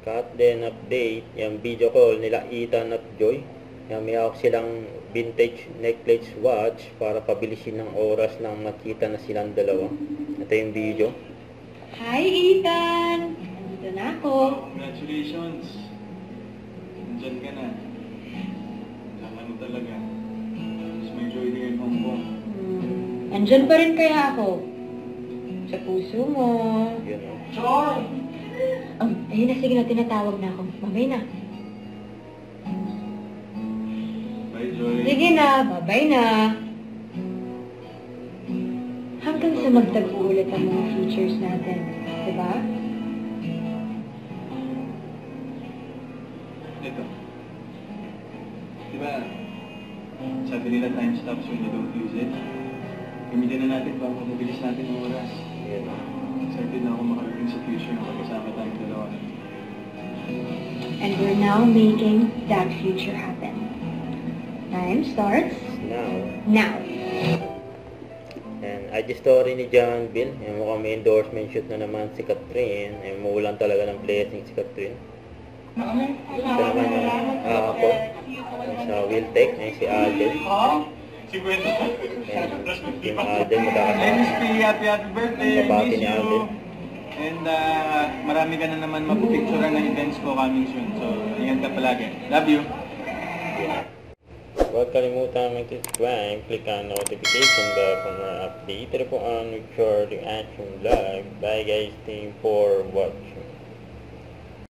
cut then update. Yung video call nila Ethan at Joy. Yung may hawak silang vintage necklace watch para pabilisin ng oras nang makita na silang dalawa. Ito yung video. Hi, Ethan! Nandito na ako. Congratulations! Nandyan ka na. Tama na talaga. Mas may joy din in Hong Kong. Andyan pa rin kaya ako. Sa puso mo. Yun o. Joy! Ayun na, sige na, tinatawag na ako. Babay na. Bye, Joy. Sige na, babay na. Hanggang sa magtagpo ulit ang mga features natin. Diba? Ito. Diba, sabi nila time stops when you don't use it. Gamitin na natin para mabilis natin ang oras. Yun o. Excited na ako makarating sa future na magkasama tayong dalawa. And we're now making that future happen. Time starts Now. now. And IG story ni John Bill. Yung mukhang may endorsement shoot na naman si Catherine. Yung muulan talaga ng blessing si Catherine. Ito naman yung ako. Sa Wiltec. Yung si Alden. And yung Alden magkakasama. Miss P, happy birthday! Nabati Miss ni you! Alden. And marami ka na naman mapupicturean ng events ko coming soon. So, ingat ka palagi. Love you! Huwag kalimutan mag-subscribe, click ang notification bell for more update. Ito po ang record action live. Bye guys, thank you for watching.